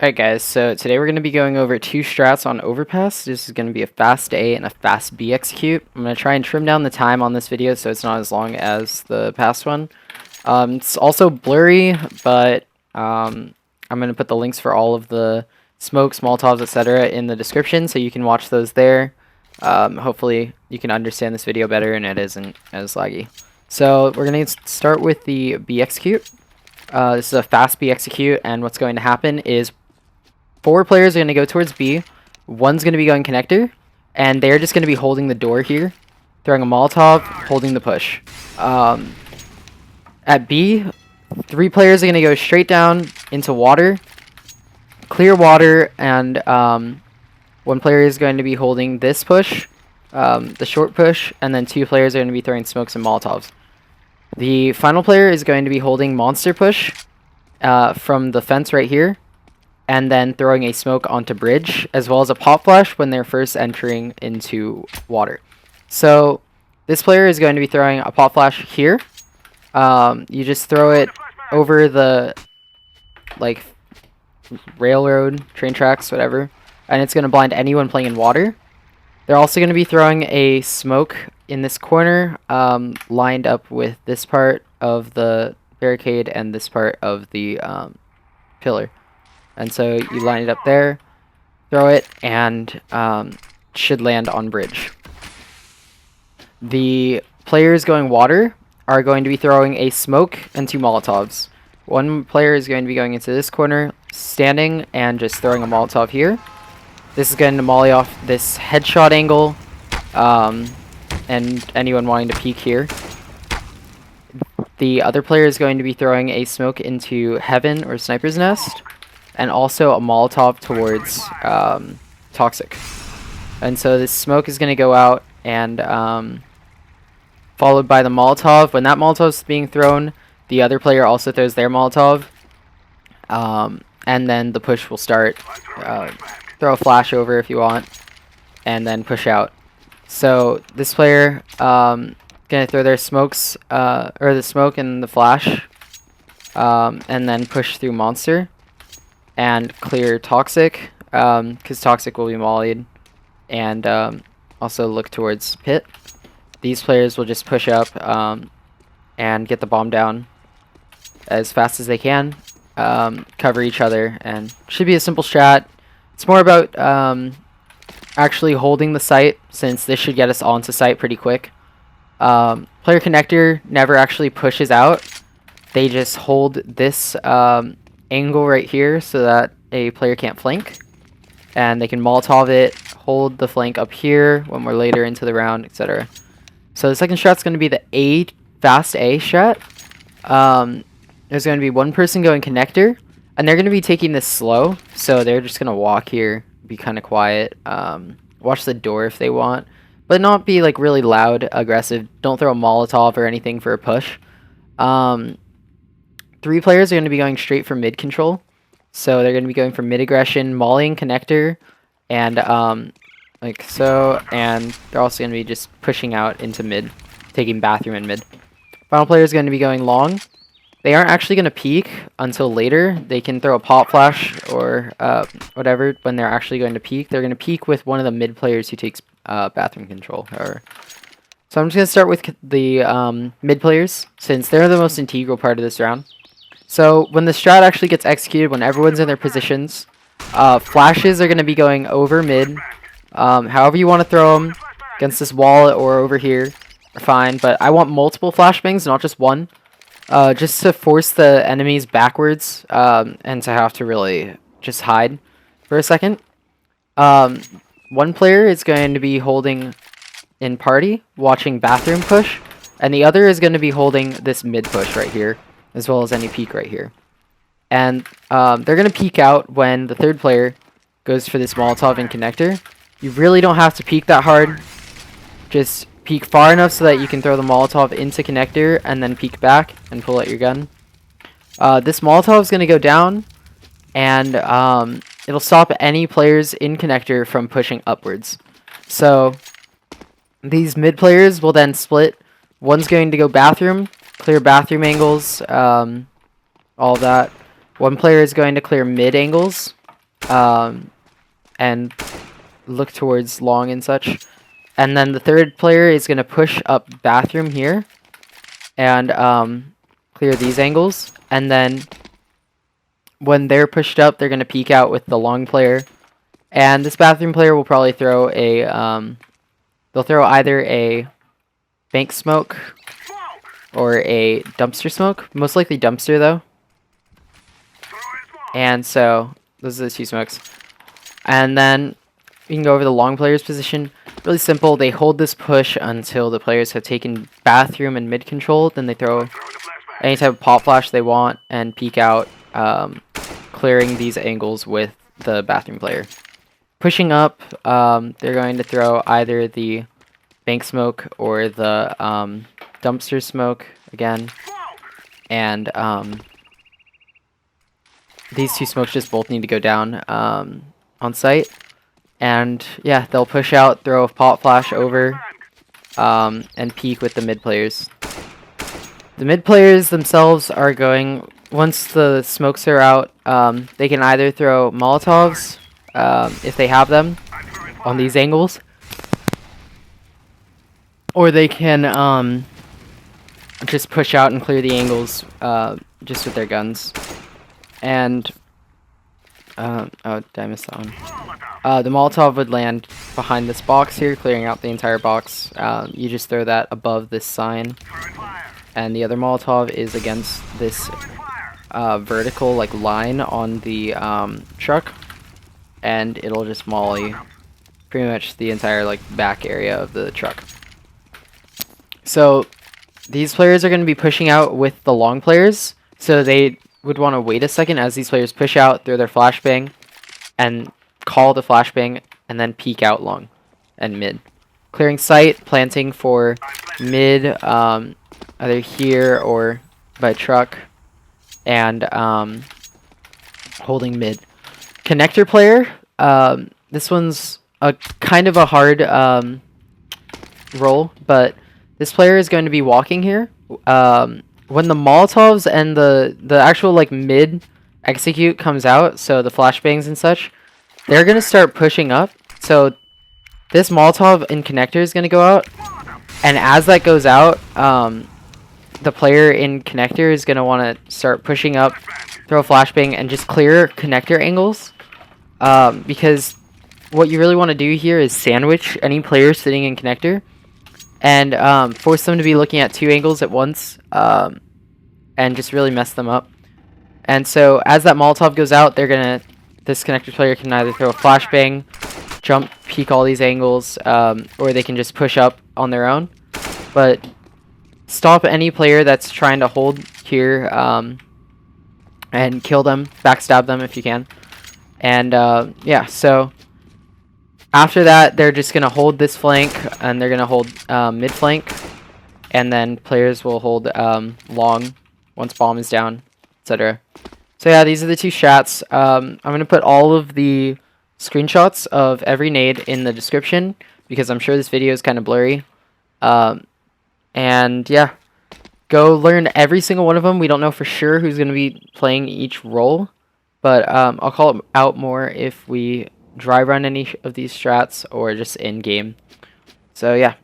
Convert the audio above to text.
Alright guys, so today we're going to be going over two strats on Overpass. This is going to be a fast A and a fast B execute. I'm going to try and trim down the time on this video so it's not as long as the past one. It's also blurry, but I'm going to put the links for all of the smokes, Molotovs, etc. in the description so you can watch those there. Hopefully you can understand this video better and it isn't as laggy. So we're going to start with the B execute. This is a fast B execute, and what's going to happen is 4 players are going to go towards B, one's going to be going connector, and they're just going to be holding the door here, throwing a Molotov, holding the push. At B, 3 players are going to go straight down into water, clear water, and 1 player is going to be holding this push, the short push, and then 2 players are going to be throwing smokes and Molotovs. The final player is going to be holding monster push from the fence right here, and then throwing a smoke onto bridge, as well as a pop flash when they're first entering into water. So this player is going to be throwing a pop flash here. You just throw it over the railroad, train tracks, whatever, and it's going to blind anyone playing in water. They're also going to be throwing a smoke in this corner, lined up with this part of the barricade and this part of the pillar. And so you line it up there, throw it, and should land on bridge. The players going water are going to be throwing a smoke and 2 Molotovs. 1 player is going to be going into this corner, standing, and just throwing a Molotov here. This is going to molly off this headshot angle, and anyone wanting to peek here. The other player is going to be throwing a smoke into heaven or sniper's nest, and also a Molotov towards toxic. And so this smoke is going to go out, and followed by the Molotov. When that Molotov is being thrown, the other player also throws their Molotov, and then the push will start. Throw a flash over if you want, and then push out. So this player gonna throw their smokes, or the smoke and the flash, and then push through monster and clear toxic, because toxic will be mollied, and also look towards pit. These players will just push up and get the bomb down as fast as they can, cover each other, and should be a simple strat. It's more about actually holding the site, since this should get us onto site pretty quick. Player connector never actually pushes out. They just hold this angle right here so that a player can't flank, and they can Molotov it, hold the flank up here when we're later into the round, etc. So the second strat's going to be the fast A strat. There's going to be 1 person going connector, and they're going to be taking this slow, so they're just going to walk here, be kind of quiet, watch the door if they want, but not be like really loud, aggressive. Don't throw a Molotov or anything for a push. 3 players are going to be going straight for mid control, so they're going to be going for mid aggression, mollying connector, and like so, and they're also going to be just pushing out into mid, taking bathroom in mid. Final player is going to be going long. They aren't actually going to peek until later. They can throw a pop flash or whatever when they're actually going to peek. They're going to peek with one of the mid players who takes bathroom control. So I'm just going to start with the mid players, since they're the most integral part of this round. So when the strat actually gets executed, when everyone's in their positions, flashes are going to be going over mid. However you want to throw them, against this wall or over here, are fine. But I want multiple flashbangs, not just one. Just to force the enemies backwards, and to have to really just hide for a second. 1 player is going to be holding in party, watching bathroom push, and the other is going to be holding this mid push right here, as well as any peek right here. And they're going to peek out when the 3rd player goes for this Molotov and connector. You really don't have to peek that hard. Just peek far enough so that you can throw the Molotov into connector and then peek back and pull out your gun. This Molotov is going to go down, and it'll stop any players in connector from pushing upwards. So these mid players will then split. One's going to go bathroom, clear bathroom angles, all that. One player is going to clear mid angles, and look towards long and such. And then the third player is going to push up bathroom here and clear these angles. And then when they're pushed up, they're going to peek out with the long player. And this bathroom player will probably throw a, they'll throw either a bank smoke or a dumpster smoke. Most likely dumpster though. And so those are the two smokes. And then you can go over the long player's position. Really simple. They hold this push until the players have taken bathroom and mid control. Then they throw any type of pop flash they want and peek out, clearing these angles with the bathroom player. Pushing up, they're going to throw either the bank smoke or the dumpster smoke again. And these two smokes just both need to go down on site. And yeah, they'll push out, throw a pop flash over, and peek with the mid players. The mid players themselves are going, once the smokes are out, they can either throw Molotovs, if they have them, on these angles, or they can just push out and clear the angles just with their guns. And oh, did I miss that one? The Molotov would land behind this box here, clearing out the entire box. You just throw that above this sign. And the other Molotov is against this vertical like line on the truck. And it'll just molly pretty much the entire like back area of the truck. So these players are going to be pushing out with the long players. So they would want to wait a second as these players push out, throw their flashbang, and call the flashbang, and then peek out long and mid. Clearing sight, planting for mid, either here or by truck, and holding mid. Connector player, this one's a kind of a hard role, but this player is going to be walking here. When the Molotovs and the actual like mid execute comes out, so the flashbangs and such, they're gonna start pushing up. So this Molotov in connector is gonna go out, and as that goes out, the player in connector is gonna want to start pushing up, throw a flashbang, and just clear connector angles. Because what you really want to do here is sandwich any player sitting in connector, and force them to be looking at two angles at once, and just really mess them up. And so as that Molotov goes out, this connector player can either throw a flashbang, jump, peek all these angles, or they can just push up on their own. But stop any player that's trying to hold here, and kill them, backstab them if you can. And yeah, so after that, they're just going to hold this flank, and they're going to hold mid flank, and then players will hold long once bomb is down, etc. So yeah, these are the two strats. I'm going to put all of the screenshots of every nade in the description, because I'm sure this video is kind of blurry. And yeah, go learn every single one of them. We don't know for sure who's going to be playing each role, but I'll call it out more if we dry run any of these strats or just in game. So yeah,